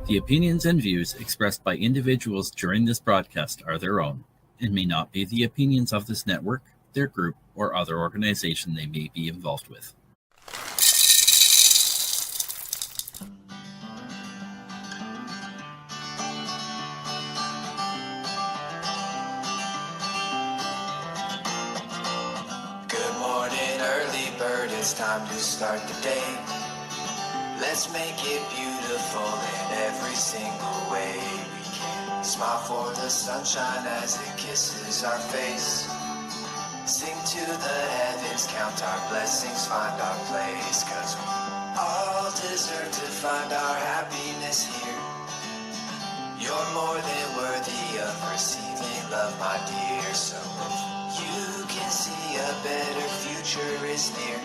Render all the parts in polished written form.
The opinions and views expressed by individuals during this broadcast are their own and may not be the opinions of this network, their group, or other organization they may be involved with. Good morning, early bird, it's time to start the day. Let's make it beautiful in every single way we can. Smile for the sunshine as it kisses our face. Sing to the heavens, count our blessings, find our place. 'Cause we all deserve to find our happiness here. You're more than worthy of receiving love, my dear. So if you can see a better future is near,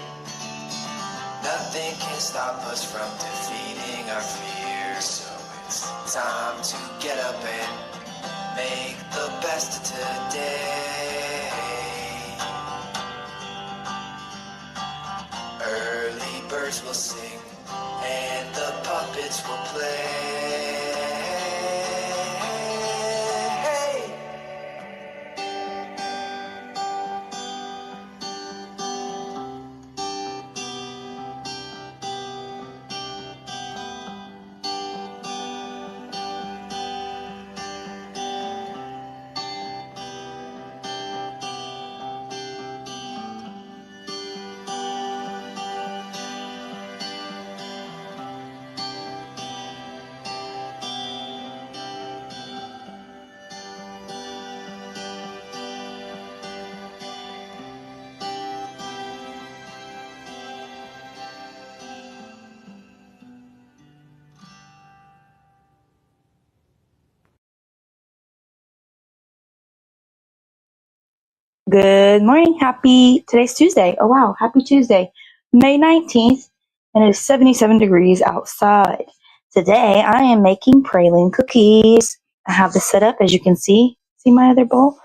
nothing can stop us from defeating our fears. So it's time to get up and make the best of today. Early birds will sing and the puppets will play. Good morning. Today's Tuesday. Oh, wow. Happy Tuesday, May 19th, and it is 77 degrees outside. Today, I am making praline cookies. I have this set up, as you can see. See my other bowl?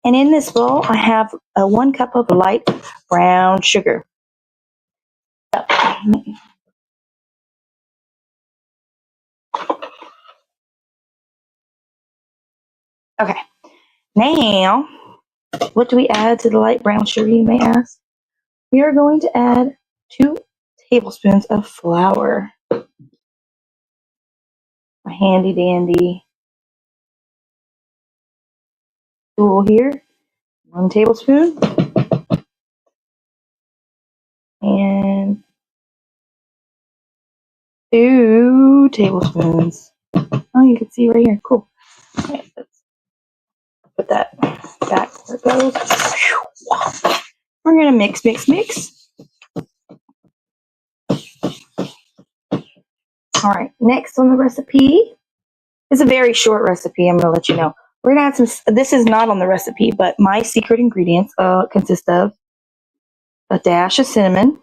And in this bowl, I have 1 cup of light brown sugar. Okay. Now, what do we add to the light brown sugar, you may ask? We are going to add 2 tablespoons of flour. A handy dandy tool here. 1 tablespoon. And 2 tablespoons. Oh, you can see right here. Cool. Okay, let's put that back where it goes. We're going to mix. All right, next on the recipe, it's a very short recipe. I'm going to let you know. We're going to add some, this is not on the recipe, but my secret ingredients consist of a dash of cinnamon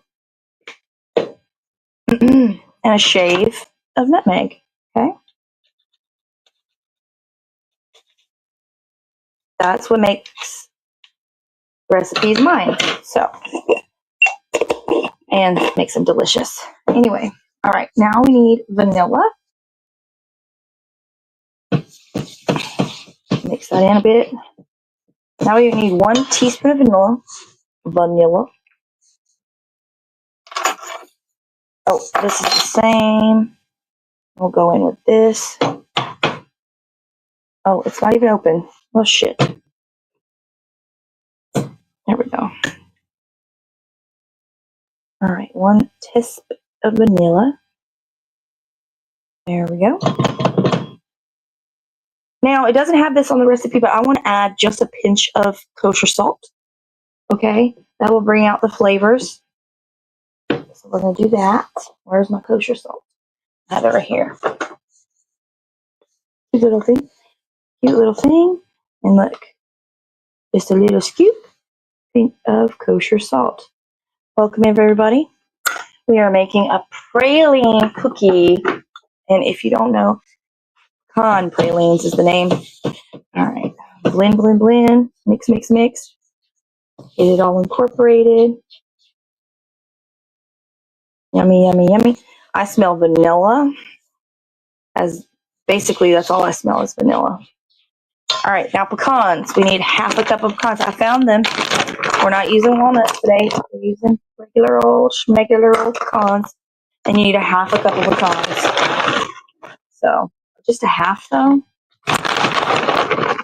and a shave of nutmeg. Okay? That's what makes recipes mine. So, and makes them delicious. Anyway, all right, now we need vanilla. Mix that in a bit. Now we need 1 teaspoon of vanilla. Oh, this is the same. We'll go in with this. Oh, it's not even open. Oh, shit. There we go. All right, 1 teaspoon of vanilla. There we go. Now, it doesn't have this on the recipe, but I want to add just a pinch of kosher salt. Okay? That will bring out the flavors. So we're going to do that. Where's my kosher salt? I have it right here. Cute little thing. And look, just a little scoop of kosher salt. Welcome, everybody. We are making a praline cookie. And if you don't know, pecan pralines is the name. All right. Blend. Mix. Get it all incorporated. Yummy. I smell vanilla. as basically that's all I smell is vanilla. All right, now pecans. We need half a cup of pecans. I found them. We're not using walnuts today. We're using regular old pecans. And you need a half a cup of pecans. So just a half though. I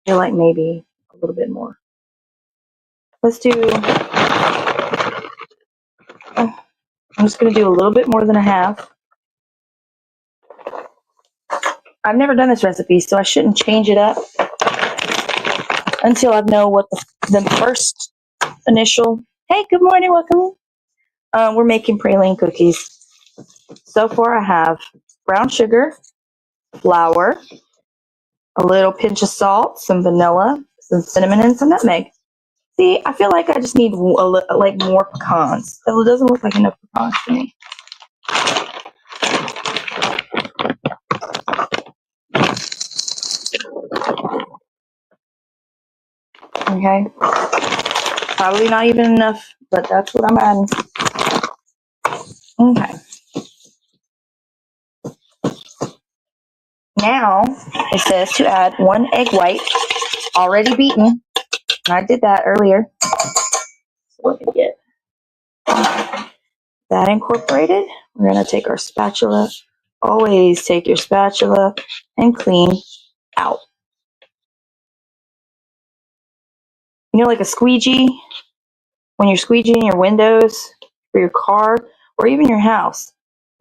feel like maybe a little bit more. Let's do, I'm just going to do a little bit more than a half. I've never done this recipe, so I shouldn't change it up until I know what the first initial. Hey, good morning, welcome. We're making praline cookies. So far I have brown sugar, flour, a little pinch of salt, some vanilla, some cinnamon, and some nutmeg. See, I feel like I just need like more pecans. It doesn't look like enough pecans to me. Okay. Probably not even enough, but that's what I'm adding. Okay. Now it says to add 1 egg white, already beaten. I did that earlier. So let me get that incorporated. We're going to take our spatula. Always take your spatula and clean out. You know, like a squeegee, when you're squeegeeing your windows for your car or even your house.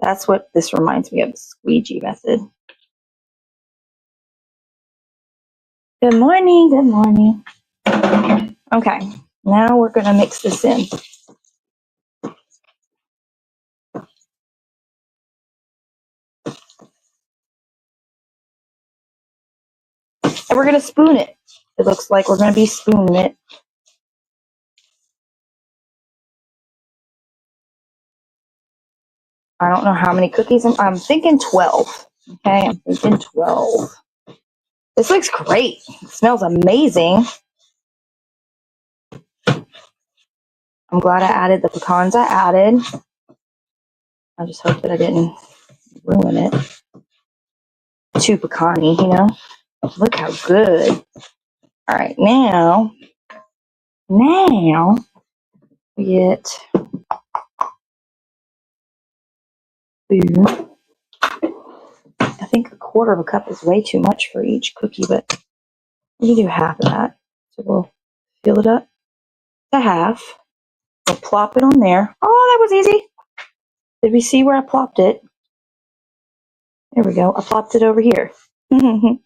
That's what this reminds me of, the squeegee method. Good morning, good morning. Okay, now we're going to mix this in. And we're going to spoon it. It looks like we're going to be spooning it. I don't know how many cookies. I'm thinking 12. Okay, I'm thinking 12. This looks great. It smells amazing. I'm glad I added the pecans I added. I just hope that I didn't ruin it. Too pecan-y, you know. Look how good. All right, now we get food. I think a quarter of a cup is way too much for each cookie, but we can do half of that. So we'll fill it up to half. We'll plop it on there. Oh, that was easy. Did we see where I plopped it? There we go. I plopped it over here. All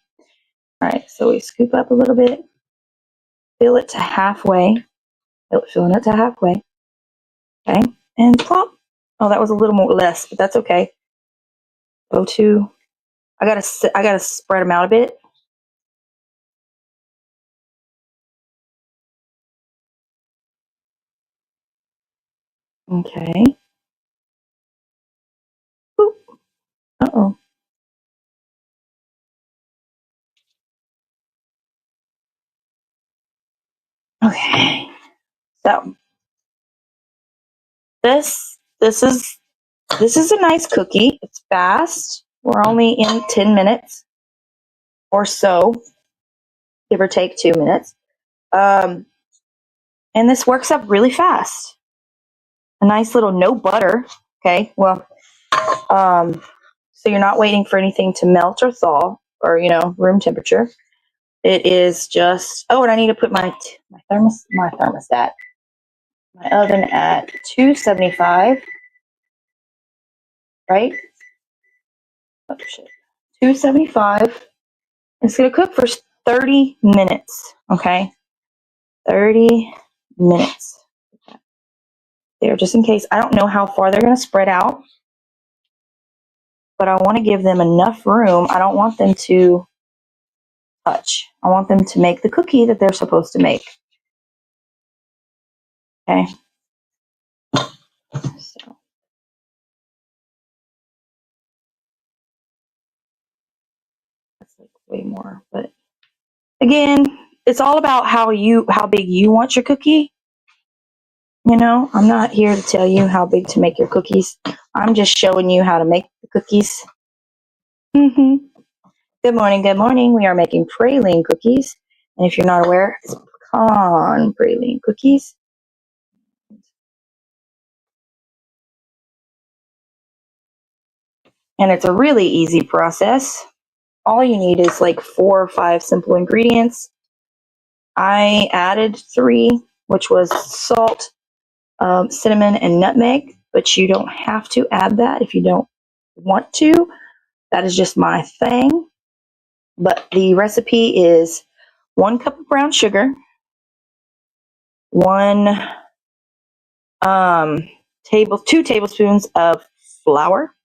right, so we scoop up a little bit, fill it to halfway, filling it to halfway. Okay, and plop. Oh, that was a little more less, but that's okay. Go to. I gotta spread them out a bit. Okay. Boop. Uh-oh. Okay. So this is a nice cookie. It's fast. We're only in 10 minutes or so, give or take 2 minutes. And this works up really fast. A nice little no butter. Okay. Well, so you're not waiting for anything to melt or thaw or, room temperature. It is just, oh, and I need to put my thermostat, my oven at 275, right? Oh, shit. 275. It's going to cook for 30 minutes, okay? 30 minutes. There, just in case. I don't know how far they're going to spread out, but I want to give them enough room. I don't want them to touch. I want them to make the cookie that they're supposed to make. Okay? So. That's like way more, but again, it's all about how big you want your cookie. I'm not here to tell you how big to make your cookies. I'm just showing you how to make the cookies. Mm-hmm. Good morning, good morning. We are making praline cookies. And if you're not aware, it's pecan praline cookies. And it's a really easy process. All you need is like 4 or 5 simple ingredients. I added 3, which was salt, cinnamon, and nutmeg, but you don't have to add that if you don't want to. That is just my thing. But the recipe is 1 cup of brown sugar, 2 tablespoons of flour,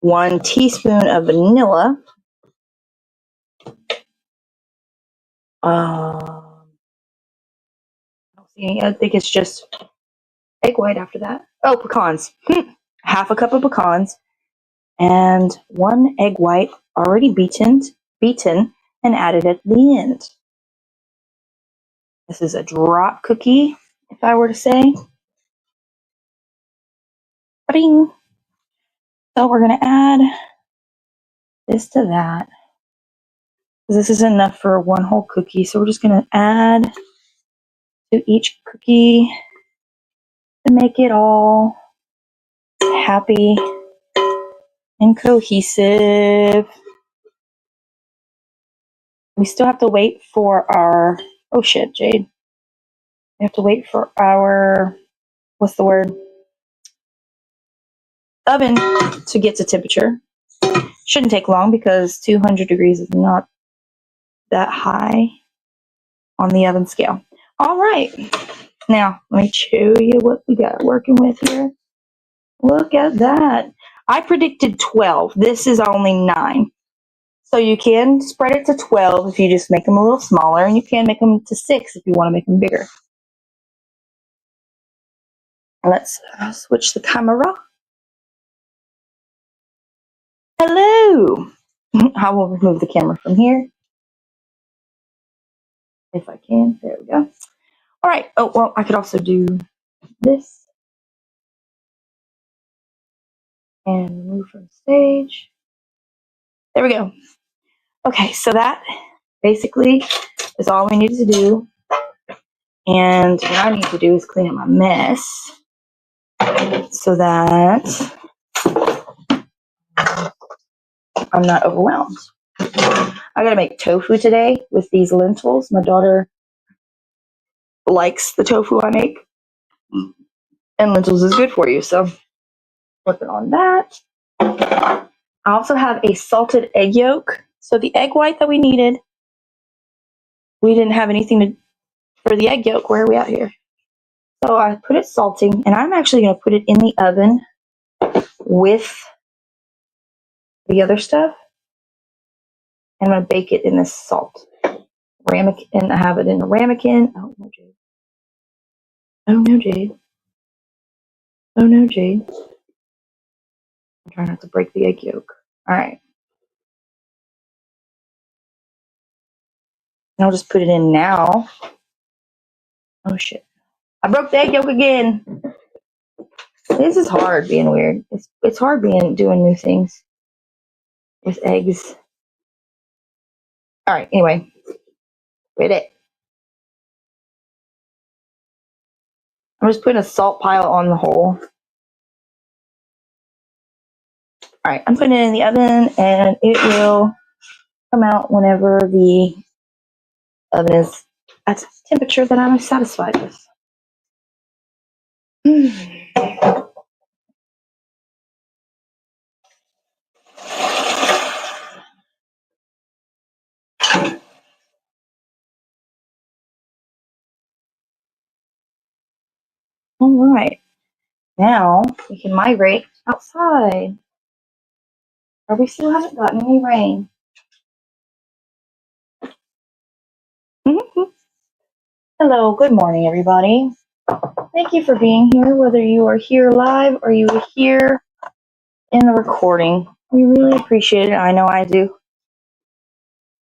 1 teaspoon of vanilla, I think it's just egg white after that. Oh, pecans. Half a cup of pecans and 1 egg white already beaten and added at the end. This is a drop cookie, if I were to say. Ba-ding. So we're going to add this to that. This is enough for 1 whole cookie, so we're just going to add to each cookie to make it all happy and cohesive. We still have to wait for our, oh shit, Jade. We have to wait for our, what's the word? Oven to get to temperature. Shouldn't take long because 200 degrees is not that high on the oven scale. All right. Now, let me show you what we got working with here. Look at that. I predicted 12. This is only 9. So you can spread it to 12 if you just make them a little smaller, and you can make them to 6 if you want to make them bigger. Let's switch the camera. Hello. I will remove the camera from here. If I can. There we go. All right. Oh, well, I could also do this. And remove from stage. There we go. Okay, so that basically is all we need to do. And what I need to do is clean up my mess so that I'm not overwhelmed. I gotta make tofu today with these lentils. My daughter likes the tofu I make, and lentils is good for you, so working on that. I also have a salted egg yolk. So the egg white that we needed, we didn't have anything for the egg yolk. Where are we at here? So I put it salting, and I'm actually going to put it in the oven with the other stuff. I'm going to bake it in this salt ramekin, and I have it in a ramekin. Oh no, Jade! Oh no, Jade! Oh no, Jade! I'm trying not to break the egg yolk. All right, and I'll just put it in now. Oh shit! I broke the egg yolk again. This is hard being weird. It's hard doing new things with eggs. All right. Anyway, wait it. I'm just putting a salt pile on the hole. All right, I'm putting it in the oven, and it will come out whenever the oven is at a temperature that I'm satisfied with. All right, now we can migrate outside. Or we still haven't gotten any rain. Hello, good morning, everybody. Thank you for being here, whether you are here live or you are here in the recording. We really appreciate it. I know I do.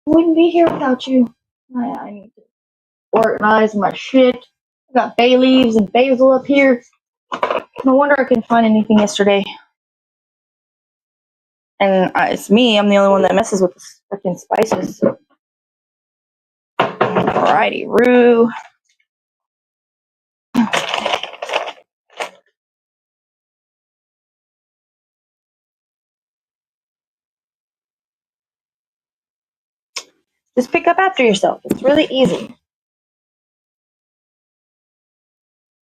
I wouldn't be here without you. I need to organize my shit. I got bay leaves and basil up here. No wonder I couldn't find anything yesterday. And it's me. I'm the only one that messes with the freaking spices. Alrighty, Roo. Just pick up after yourself. It's really easy.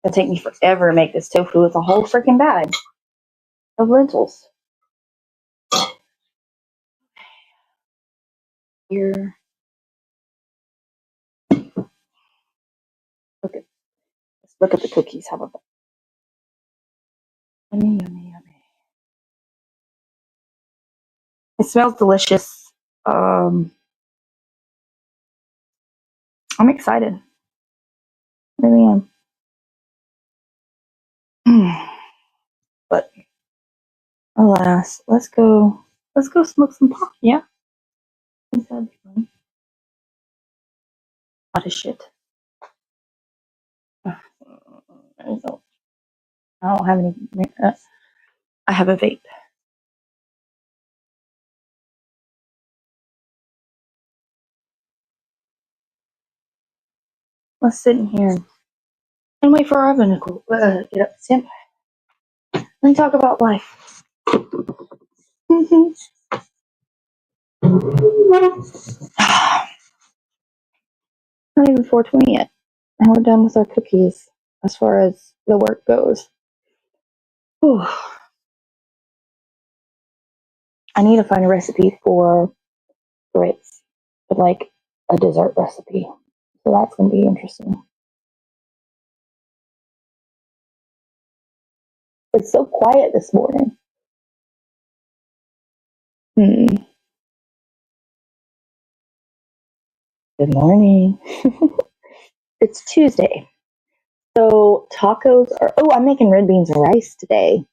It'll take me forever to make this tofu with a whole freaking bag of lentils. Here. Let's look at the cookies. How about that? Yummy, yummy, yummy. It smells delicious. I'm excited. Really am. But alas, let's go smoke some pot. Yeah, I think that'd be fun. Hot as shit. I don't have any. I have a vape. Let's sit in here and wait for our oven to cool. Get up, stand by. Let me talk about life. Not even 4:20 yet, and we're done with our cookies as far as the work goes. Whew. I need to find a recipe for grits, but like a dessert recipe. So that's gonna be interesting. It's so quiet this morning. Good morning. It's Tuesday. So tacos are, I'm making red beans and rice today.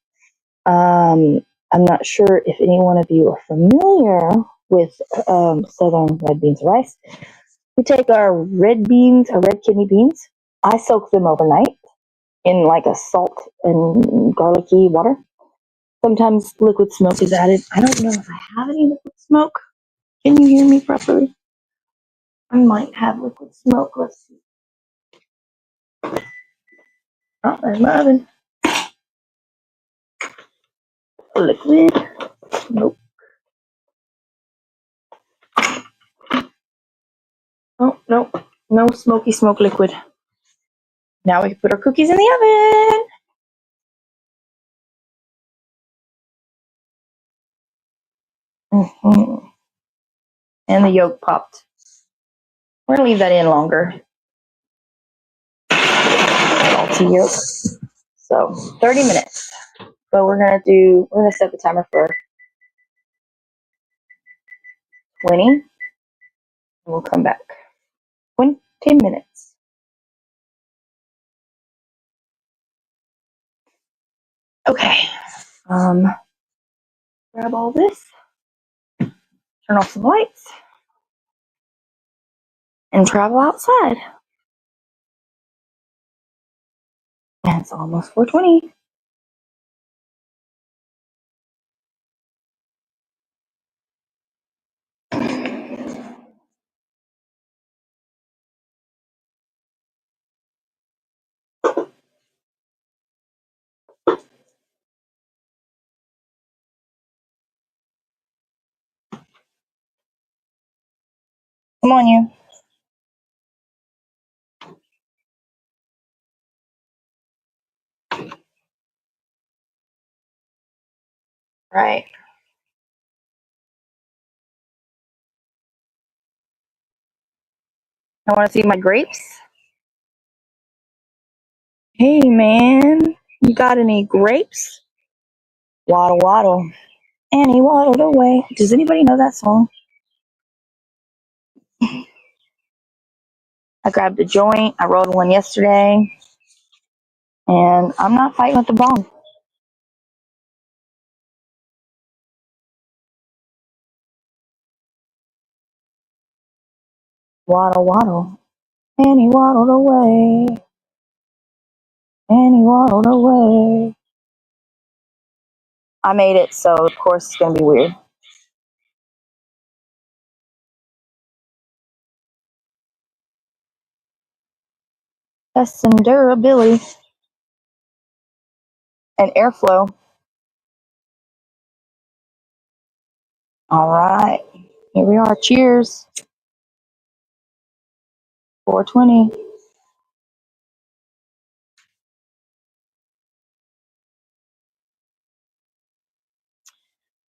I'm not sure if any one of you are familiar with Southern red beans and rice. We take our red beans, our red kidney beans. I soak them overnight in like a salt and garlicky water. Sometimes liquid smoke is added. I don't know if I have any liquid smoke. Can you hear me properly? I might have liquid smoke. Let's see. Oh, there's my oven. Liquid smoke. Oh, no. No smoky smoke liquid. Now we can put our cookies in the oven. Mm-hmm. And the yolk popped. We're going to leave that in longer. Salty yolk. So 30 minutes. But we're going to set the timer for 20. And we'll come back. 20 minutes. Okay. Grab all this. Turn off some lights. And travel outside. And it's almost 4:20. Come on, you. Right. I want to see my grapes. Hey, man. You got any grapes? Waddle, waddle. And he waddled away. Does anybody know that song? I grabbed a joint. I rolled one yesterday. And I'm not fighting with the bong. Waddle, waddle. And he waddled away. And he waddled away. I made it, so of course it's going to be weird. Tests and durability and airflow. All right, here we are. Cheers. 420.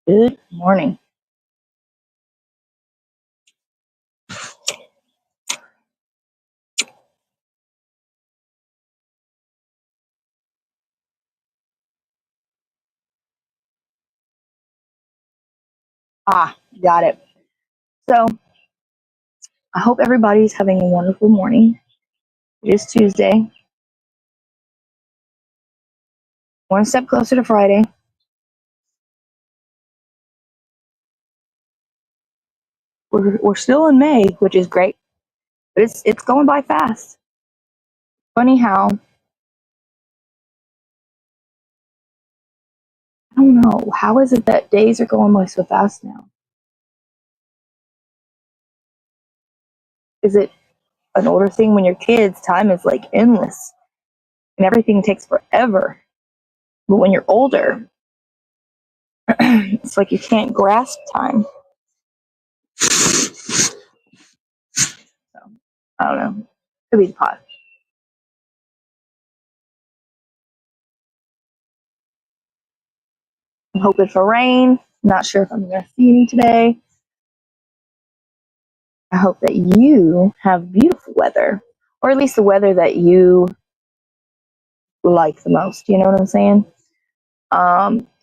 Good morning. Got it. So I hope everybody's having a wonderful morning. It is Tuesday. One step closer to Friday. We're still in May, which is great, but it's going by fast. Funny how, I don't know, how is it that days are going by so fast now? Is it an older thing? When you're kids, time is like endless and everything takes forever. But when you're older, it's like you can't grasp time. So I don't know. Could be the pot. I'm hoping for rain. Not sure if I'm going to see any today. I hope that you have beautiful weather, or at least the weather that you like the most. You know what I'm saying?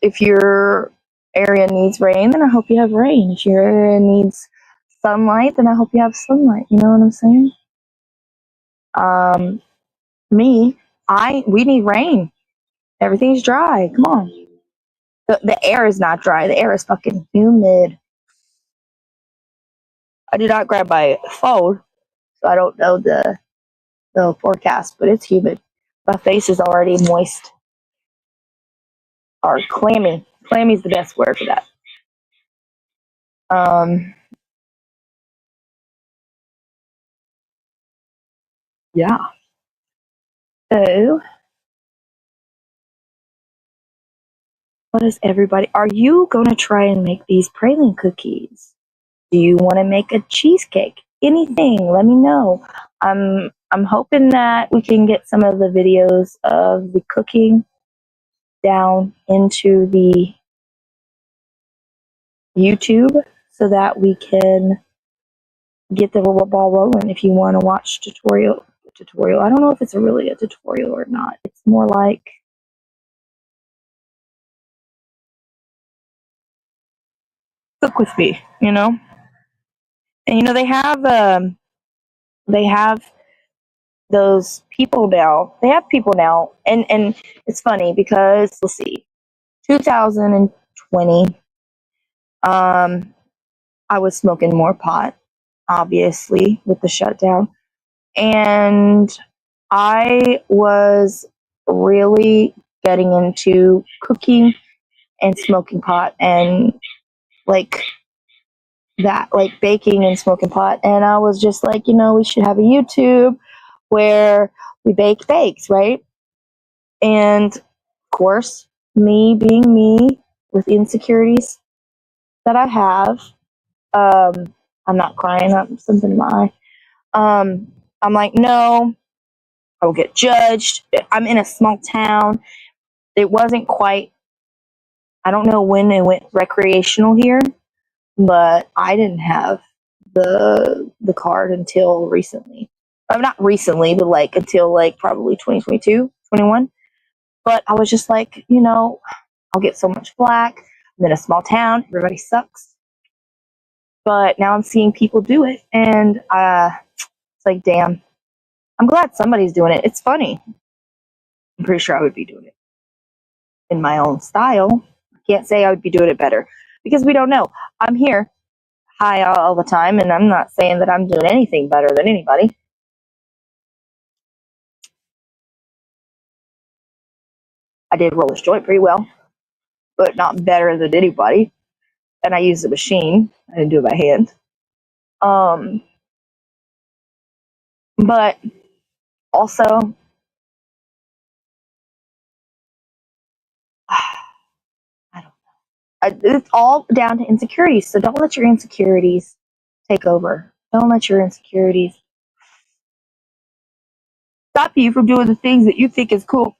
If your area needs rain, then I hope you have rain. If your area needs sunlight, then I hope you have sunlight. You know what I'm saying? We need rain. Everything's dry. Come on. The air is not dry. The air is fucking humid. I did not grab my phone, so I don't know the forecast, but it's humid. My face is already moist or clammy. Clammy is the best word for that. Yeah. So, what is everybody? Are you gonna try and make these praline cookies? Do you want to make a cheesecake? Anything? Let me know. I'm hoping that we can get some of the videos of the cooking down into the YouTube so that we can get the ball rolling. If you want to watch tutorial, I don't know if it's really a tutorial or not. It's more like cook with me, you know. And you know they have those people now. They have people now, and it's funny because let's see, 2020. I was smoking more pot, obviously, with the shutdown, and I was really getting into cooking and smoking pot and like that, like baking and smoking pot. And I was just like, we should have a YouTube where we bake bakes, right? And of course, me being me with insecurities that I have, I'm not crying, I'm something in my eye. I'm like, no, I will get judged. I'm in a small town. It wasn't quite, I don't know when it went recreational here, but I didn't have the card until recently. Not recently, but like until like probably 2022, 21. But I was just like, I'll get so much flack. I'm in a small town. Everybody sucks. But now I'm seeing people do it. And it's like, damn, I'm glad somebody's doing it. It's funny. I'm pretty sure I would be doing it in my own style. I can't say I would be doing it better because we don't know. I'm here high all the time, and I'm not saying that I'm doing anything better than anybody. I did roll this joint pretty well, but not better than anybody. And I used a machine. I didn't do it by hand. But Also, I don't know. It's all down to insecurities. So don't let your insecurities take over. Don't let your insecurities stop you from doing the things that you think is cool.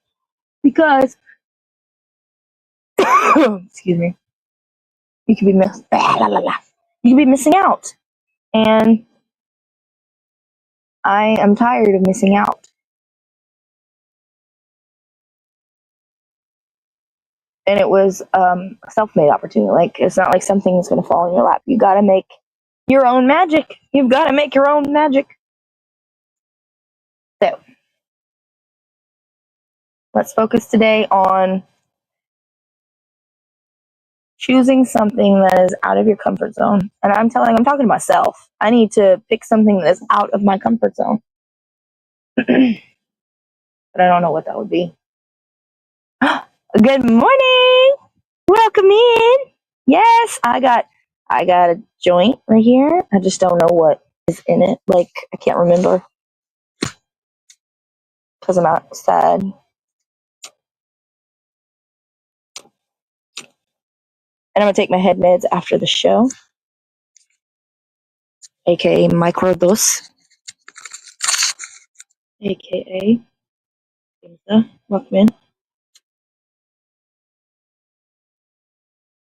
Because, excuse me, you could be you could be missing out. And I am tired of missing out. And it was a self-made opportunity. Like, it's not like something's going to fall in your lap. You got to make your own magic. You've got to make your own magic. So, let's focus today on choosing something that is out of your comfort zone. And I'm talking to myself. I need to pick something that's out of my comfort zone. But I don't know what that would be. Good morning. Welcome in. Yes, I got a joint right here. I just don't know what is in it. Like, I can't remember because I'm outside. And I'm gonna take my head meds after the show, aka microdose, aka welcome in.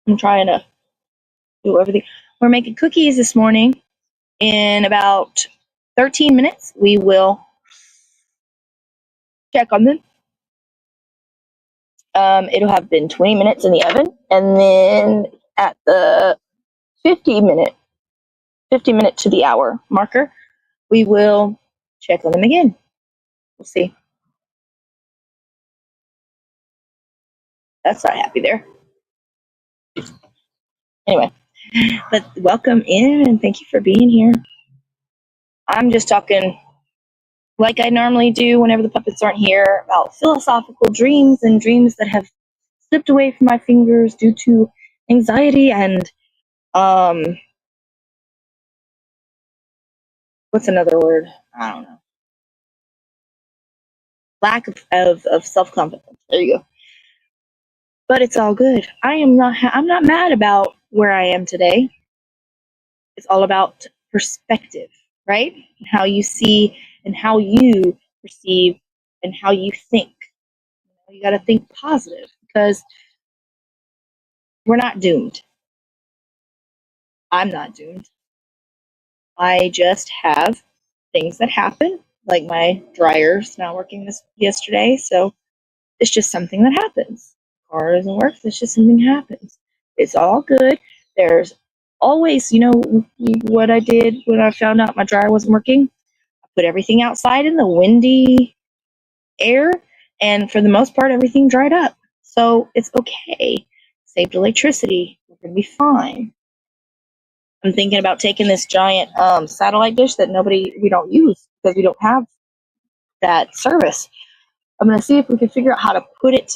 I'm trying to do everything. We're making cookies this morning. In about 13 minutes, we will check on them. It'll have been 20 minutes in the oven, and then at the 50 minute to the hour marker, we will check on them again. We'll see. That's not happy there. Anyway, but welcome in and thank you for being here. I'm just talking like I normally do whenever the puppets aren't here about philosophical dreams and dreams that have slipped away from my fingers due to anxiety and what's another word? I don't know. Lack of self-confidence. There you go. But it's all good. I'm not mad about where I am today. It's all about perspective, right? How you see and how you perceive and how you think. You got to think positive because we're not doomed. I'm not doomed. I just have things that happen, like my dryer's not working yesterday, so it's just something that happens. Car doesn't work, it's just something that happens. It's all good. There's always, what I did when I found out my dryer wasn't working? I put everything outside in the windy air, and for the most part, everything dried up. So it's okay. Saved electricity. We're going to be fine. I'm thinking about taking this giant satellite dish that we don't use because we don't have that service. I'm going to see if we can figure out how to put it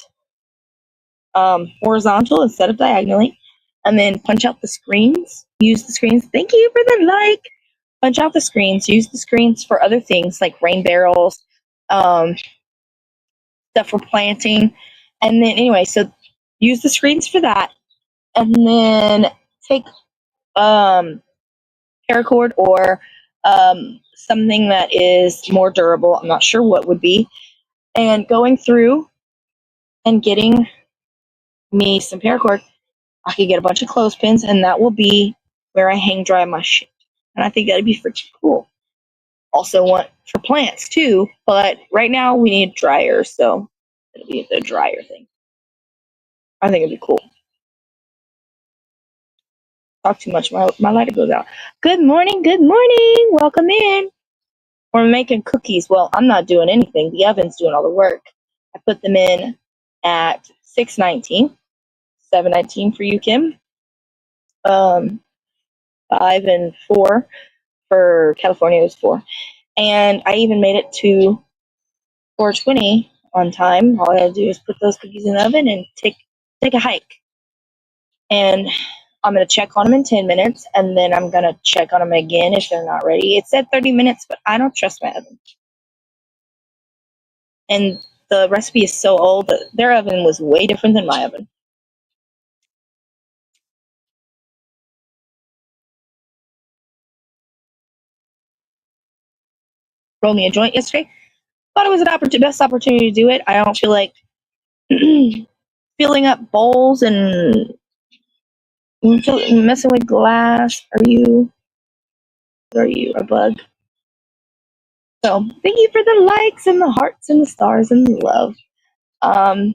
horizontal instead of diagonally, and then punch out the screens. Use the screens. Thank you for the like. Punch out the screens. Use the screens for other things like rain barrels, stuff for planting, and then anyway, so use the screens for that, and then take paracord or something that is more durable. I'm not sure what would be, and going through and getting me some paracord. I could get a bunch of clothespins, and that will be where I hang dry my shit. And I think that'd be freaking cool. Also want for plants too, but right now we need dryers, so it'll be the dryer thing. I think it'd be cool. Talk too much, my lighter goes out. Good morning, welcome in. We're making cookies. Well, I'm not doing anything. The oven's doing all the work. I put them in at 6:19, 7:19 for you, Kim. 5 and 4 for California was 4. And I even made it to 4:20 on time. All I had to do is put those cookies in the oven and take a hike. And I'm going to check on them in 10 minutes, and then I'm going to check on them again if they're not ready. It said 30 minutes, but I don't trust my oven. and the recipe is so old that their oven was way different than my oven. Rolled me a joint yesterday. Thought it was an best opportunity to do it. I don't feel like filling up bowls and messing with glass. Are you a bug? So thank you for the likes and the hearts and the stars and the love. So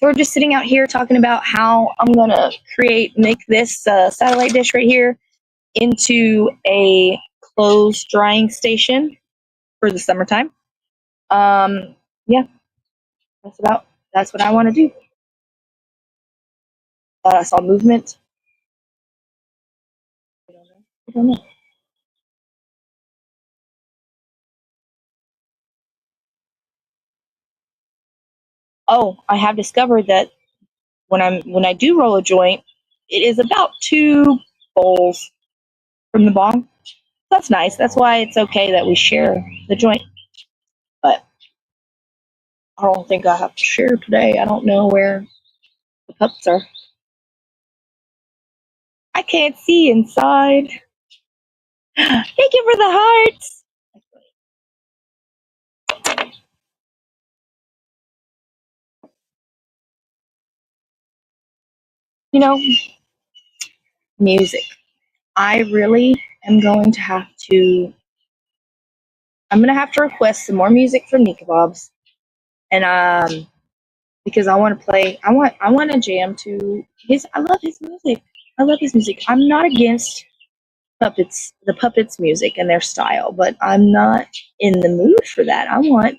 we're just sitting out here talking about how I'm gonna make this satellite dish right here into a clothes drying station for the summertime. Yeah, that's what I want to do. I saw movement. I don't know. Oh, I have discovered that when I do roll a joint, it is about 2 bowls from the bong. That's nice. That's why it's okay that we share the joint. But I don't think I have to share today. I don't know where the pups are. I can't see inside. Thank you for the hearts. You know, music. I really am going to have to. I'm gonna have to request some more music from Nika Bob's, and because I want to play. I want to jam to his. I love his music. I love his music. I'm not against the puppets music and their style, but I'm not in the mood for that. I want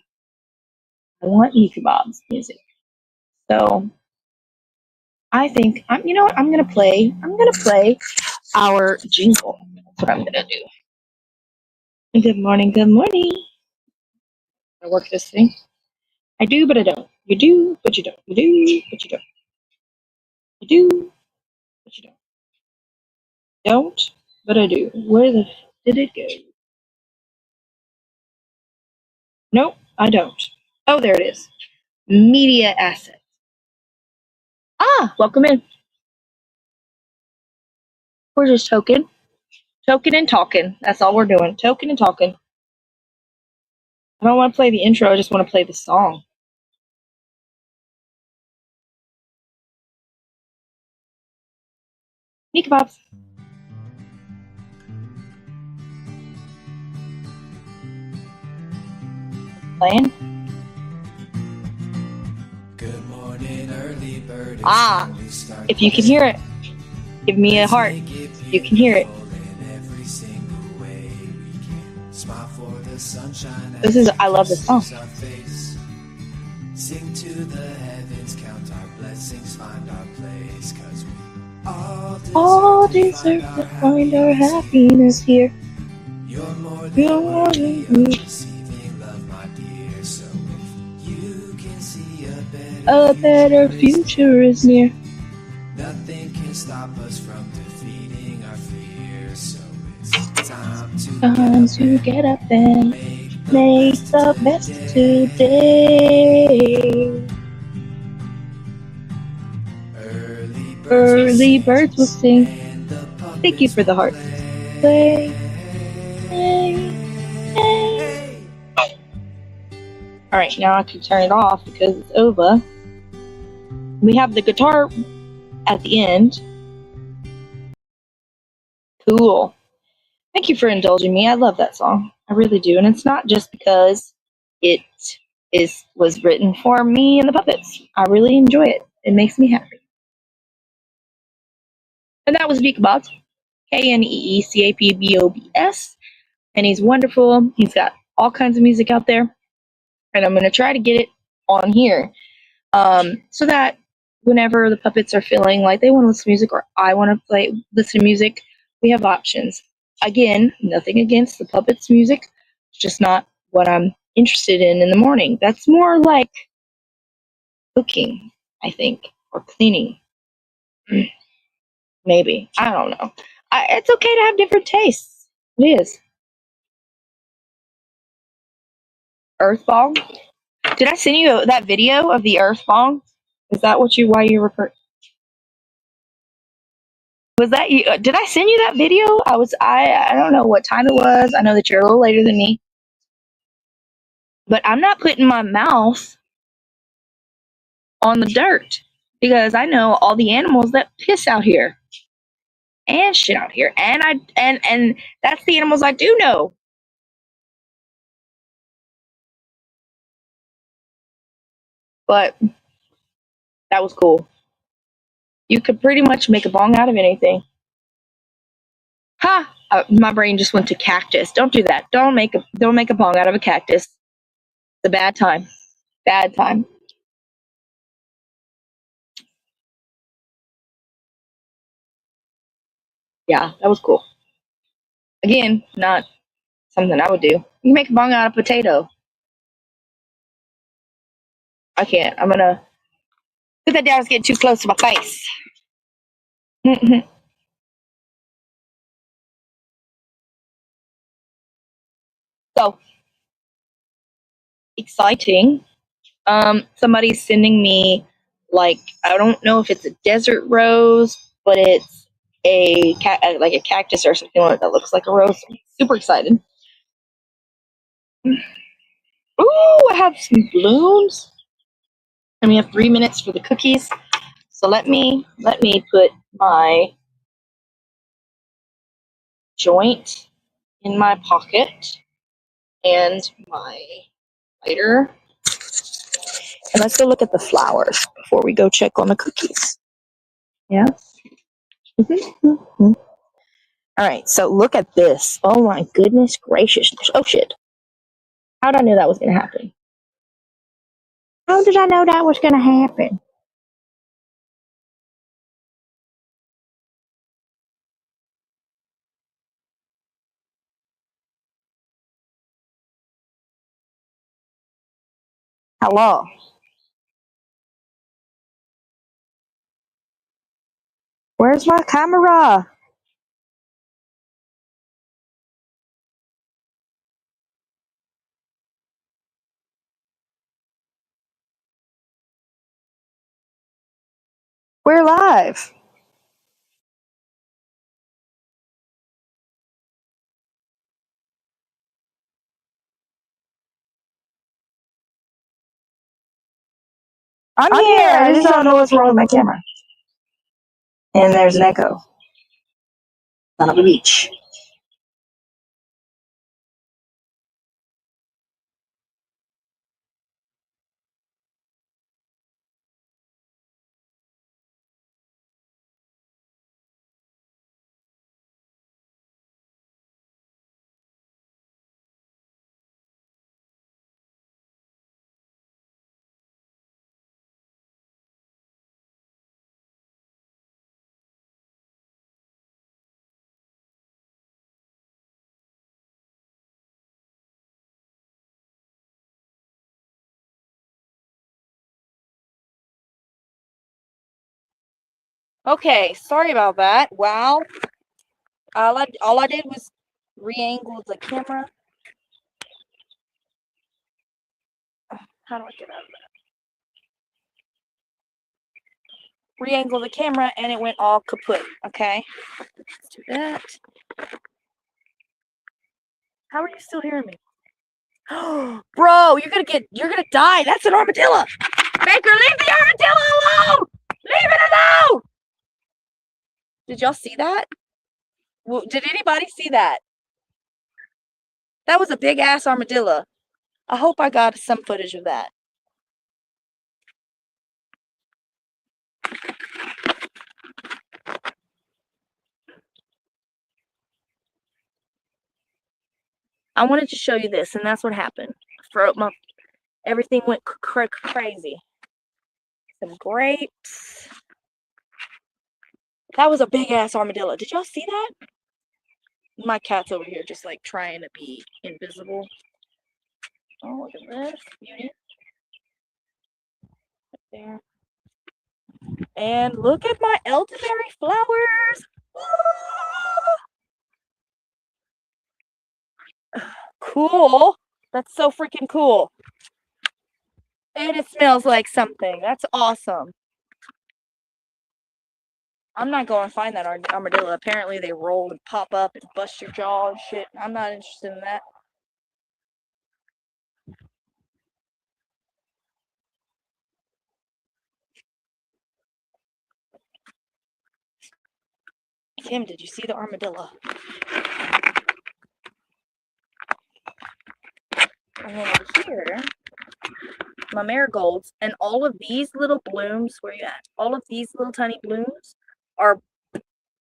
Nika Bob's music. So I think you know what I'm gonna play. I'm gonna play our jingle. That's what I'm gonna do. Good morning. Good morning. I work this thing. I do, but I don't. You do, but you don't. You do, but you don't. You do, but you don't. Don't, but I do. Where the did it go? Nope, I don't. Oh, there it is. Media assets. Ah, welcome in. We're just token and talking. That's all we're doing. Token and talking. I don't want to play the intro. I just want to play the song. Nika Pops. Playing. Good morning, early bird. Ah, if you can hear it, give me a heart. You can hear it. I love this song. Sing to the heavens, count our blessings, find our place, 'cause we all deserve to find our happiness here. You're more than receiving love, my dear. So if you can see a better future is near. Nothing can stop us from defeating our fears. So it's time to get up and make the best today. Early birds will sing. Thank you for the heart. Play. All right, now I can turn it off because it's over. We have the guitar at the end. Cool. Thank you for indulging me. I love that song. I really do. And it's not just because it was written for me and the puppets. I really enjoy it. It makes me happy. And that was Nika Bobs. KNEECAPBOBS. And he's wonderful. He's got all kinds of music out there. And I'm going to try to get it on here so that whenever the puppets are feeling like they want to listen to music or I want to listen to music, we have options. Again, nothing against the puppets music. It's just not what I'm interested in the morning. That's more like cooking, I think, or cleaning. Maybe. I don't know. It's okay to have different tastes. It is. Earthball. Did I send you that video of the Earth bong? Is that why you refer? Was that you? Did I send you that video? I don't know what time it was. I know that you're a little later than me, but I'm not putting my mouth on the dirt because I know all the animals that piss out here and shit out here, and that's the animals I do know. But that was cool. You could pretty much make a bong out of anything. Ha! My brain just went to cactus. Don't do that. Don't make a bong out of a cactus. It's a bad time. Bad time. Yeah, that was cool. Again, not something I would do. You can make a bong out of potato. I can't. I'm gonna put that down. It's getting too close to my face. So exciting. Somebody's sending me, like, I don't know if it's a desert rose, but it's like a cactus or something like that looks like a rose. I'm super excited. Ooh, I have some blooms. And we have 3 minutes for the cookies. So let me put my joint in my pocket and my lighter. And let's go look at the flowers before we go check on the cookies. Yeah. All right. So look at this. Oh my goodness gracious. Oh shit. How did I know that was going to happen? How did I know that was going to happen? Hello. Where's my camera? We're live. I'm here. I just don't know what's wrong with my camera. And there's an echo. Son of a beach. Okay, sorry about that. Wow. All I did was re-angle the camera. How do I get out of that? Re-angle the camera and it went all kaput. Okay. Let's do that. How are you still hearing me? Bro, you're gonna die. That's an armadillo. Baker, leave the armadillo alone! Leave it alone! Did y'all see that? Did anybody see that? That was a big ass armadillo. I hope I got some footage of that. I wanted to show you this, and that's what happened. Everything went crazy. Some grapes. That was a big ass armadillo. Did y'all see that? My cat's over here just like trying to be invisible. Oh, look at this. Beauty. Right there. And look at my elderberry flowers. Cool. That's so freaking cool. And it smells like something. That's awesome. I'm not going to find that armadillo. Apparently they roll and pop up and bust your jaw and shit. I'm not interested in that. Kim, did you see the armadillo? And then over here, my marigolds, and all of these little blooms, where you at? All of these little tiny blooms are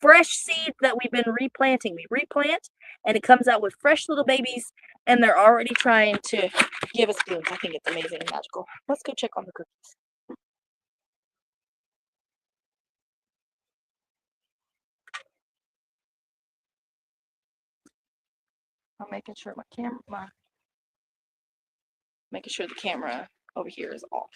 fresh seeds that we've been replanting. We replant, and it comes out with fresh little babies, and they're already trying to give us blooms. I think it's amazing and magical. Let's go check on the cookies. I'm making sure making sure the camera over here is off.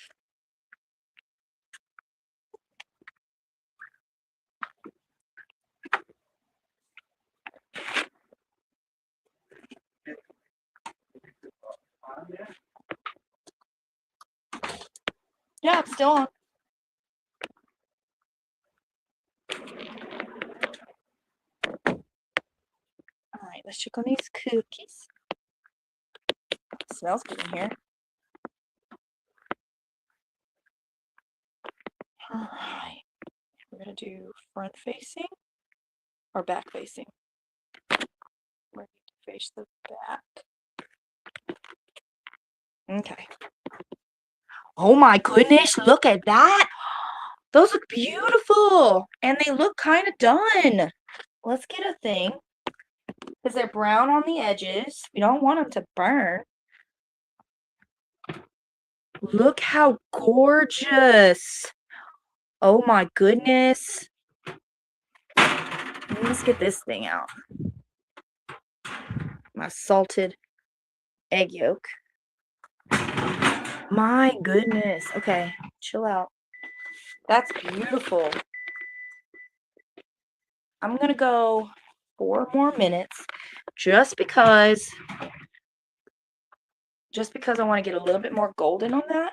Yeah, it's still on. All right, let's check on these cookies. It smells good in here. All right, we're gonna do front facing or back facing. We're going to face the back. Okay. Oh my goodness, look at that. Those look beautiful. And they look kind of done. Let's get a thing. Because they're brown on the edges. We don't want them to burn. Look how gorgeous. Oh my goodness. Let's get this thing out. My salted egg yolk. My goodness. Okay, chill out. That's beautiful. I'm going to go 4 more minutes just because I want to get a little bit more golden on that.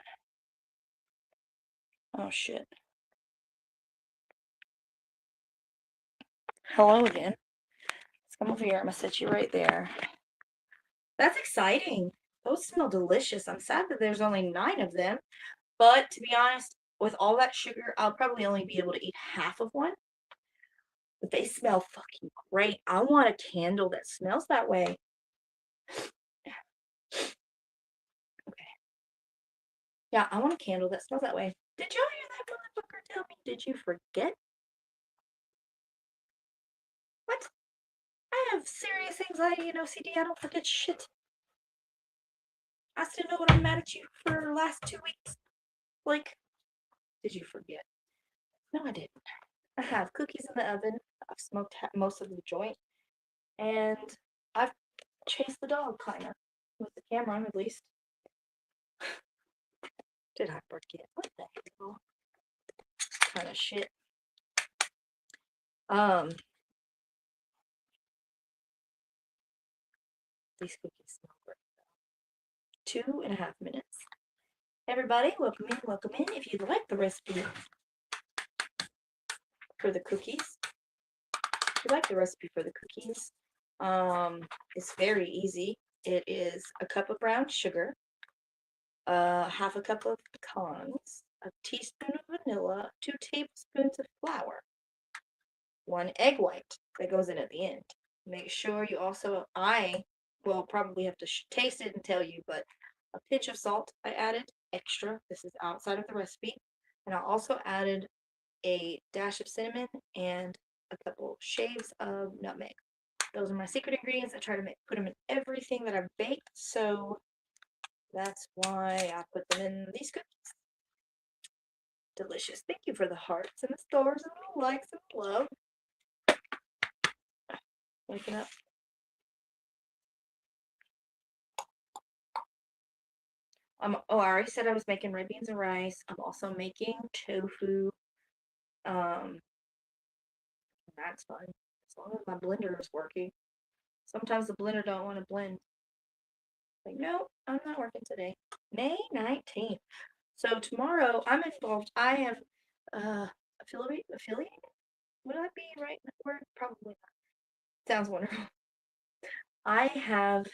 Oh, shit. Hello again. Let's come over here. I'm going to set you right there. That's exciting. Those smell delicious. I'm sad that there's only 9 of them. But to be honest, with all that sugar, I'll probably only be able to eat half of one. But they smell fucking great. I want a candle that smells that way. Okay. Yeah, I want a candle that smells that way. Did y'all hear that motherfucker tell me? Did you forget? What? I have serious anxiety and OCD. I don't forget shit. I still know what I'm mad at you for the last 2 weeks. Like, did you forget? No, I didn't. I have cookies in the oven. I've smoked most of the joint. And I've chased the dog, kind of. With the camera on, at least. Did I forget? What the hell? Kind of shit. These cookies smell great. 2.5 minutes. Everybody, welcome in, welcome in. If you'd like the recipe for the cookies, it's very easy. It is a cup of brown sugar, half a cup of pecans, a teaspoon of vanilla, 2 tablespoons of flour, 1 egg white that goes in at the end. Make sure you also, I will probably have to taste it and tell you, but a pinch of salt I added extra. This is outside of the recipe. And I also added a dash of cinnamon and a couple shaves of nutmeg. Those are my secret ingredients. I try to put them in everything that I've baked, so that's why I put them in these cookies. Delicious. Thank you for the hearts and the stars and the likes and the love. Waking up. I already said I was making red beans and rice. I'm also making tofu. That's fine. As long as my blender is working. Sometimes the blender don't want to blend. Like, no, I'm not working today. May 19th. So tomorrow I'm involved. I am affiliated. Would that be the right word? Probably not. Sounds wonderful. I have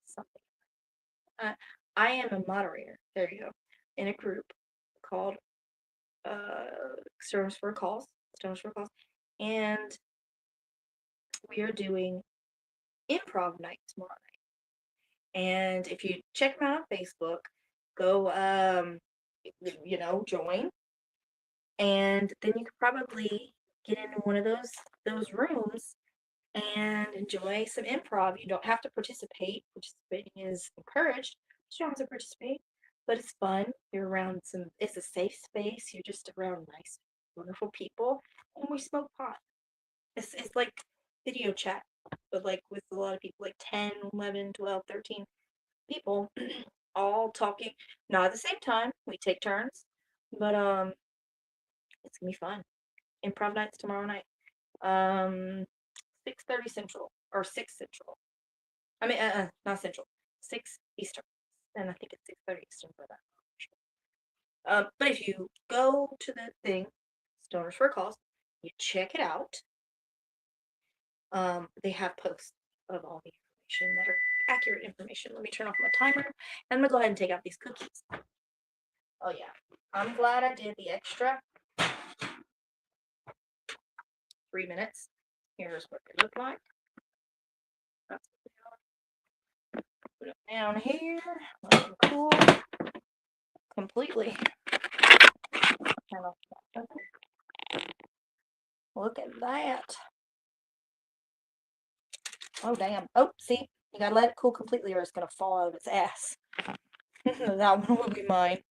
something. I am a moderator. There you go. In a group called Stones for Calls, and we are doing improv night tomorrow night. And if you check them out on Facebook, go join, and then you could probably get into one of those rooms and enjoy some improv. You don't have to participate. Participating is encouraged. You don't have to participate, but it's fun. You're around it's a safe space. You're just around nice, wonderful people, and we smoke pot. It's like video chat, but like with a lot of people, like 10, 11, 12, 13 people, all talking, not at the same time. We take turns, but it's gonna be fun. Improv nights tomorrow night. 6:30 Central or 6 Central. I mean, not Central. 6 Eastern, and I think it's 6:30 Eastern for that. But if you go to the thing, Stoners for Calls, you check it out. They have posts of all the information that are accurate information. Let me turn off my timer, and I'm gonna go ahead and take out these cookies. Oh yeah, I'm glad I did the extra 3 minutes. Here's what they look like. Put it down here. Cool. Completely. Look at that. Oh, damn. Oh, see? You gotta let it cool completely or it's gonna fall out of its ass. That one will be mine.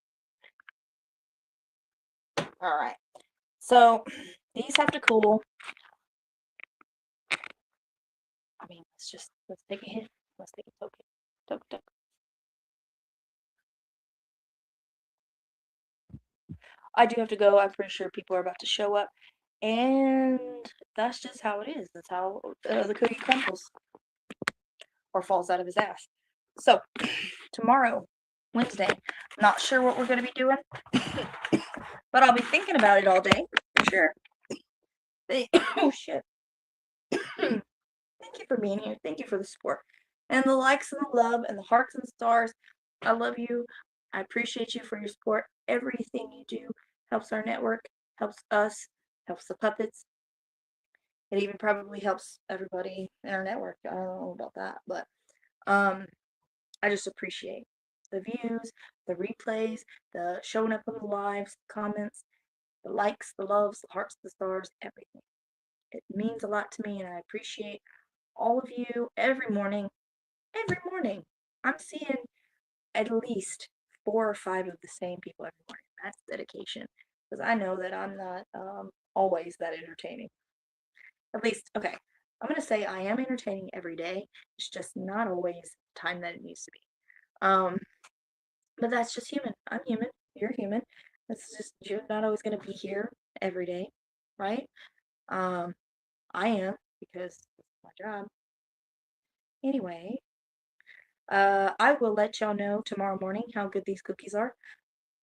Alright. So, these have to cool. I mean, let's take a hit. Let's take a toke. I do have to go. I'm pretty sure people are about to show up. And that's just how it is. That's how the cookie crumbles. Or falls out of his ass. So, tomorrow, Wednesday, not sure what we're going to be doing. But I'll be thinking about it all day. For sure. Oh, shit. Thank you for being here. Thank you for the support. And the likes and the love and the hearts and stars. I love you. I appreciate you for your support. Everything you do helps our network, helps us, helps the puppets. It even probably helps everybody in our network. I don't know about that, but I just appreciate the views, the replays, the showing up on the lives, comments, the likes, the loves, the hearts, the stars, everything. It means a lot to me, and I appreciate all of you every morning. Every morning, I'm seeing at least 4 or 5 of the same people every morning. That's dedication, because I know that I'm not always that entertaining. At least, okay, I'm going to say I am entertaining every day. It's just not always the time that it needs to be. But that's just human. I'm human. You're human. That's just, you're not always going to be here every day, right? I am, because it's my job. Anyway, I will let y'all know tomorrow morning how good these cookies are.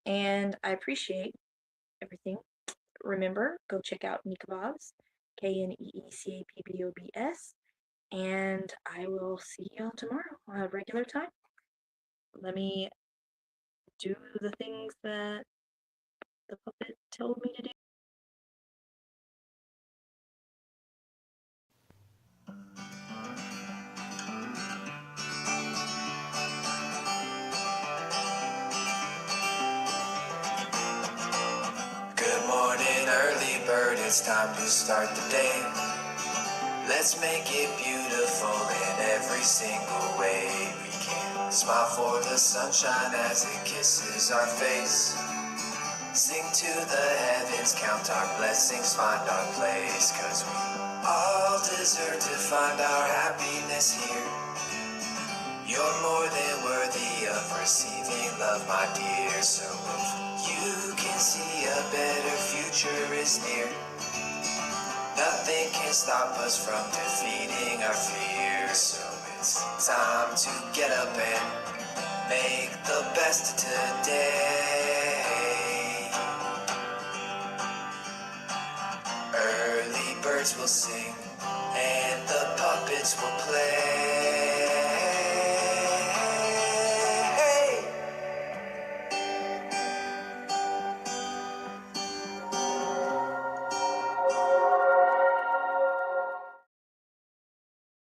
And I appreciate everything. Remember, go check out Kneekebobs, KNEECAPBOBS. And I will see y'all tomorrow on a regular time. Let me do the things that the puppet told me to do. Good morning, early bird, it's time to start the day. Let's make it beautiful in every single way we can. Smile for the sunshine as it kisses our face. Sing to the heavens, count our blessings, find our place, 'cause we all deserve to find our happiness here. You're more than worthy of receiving love, my dear. So if you can see a better future is near, nothing can stop us from defeating our fears. So it's time to get up and make the best of today. Early birds will sing, and the puppets will play.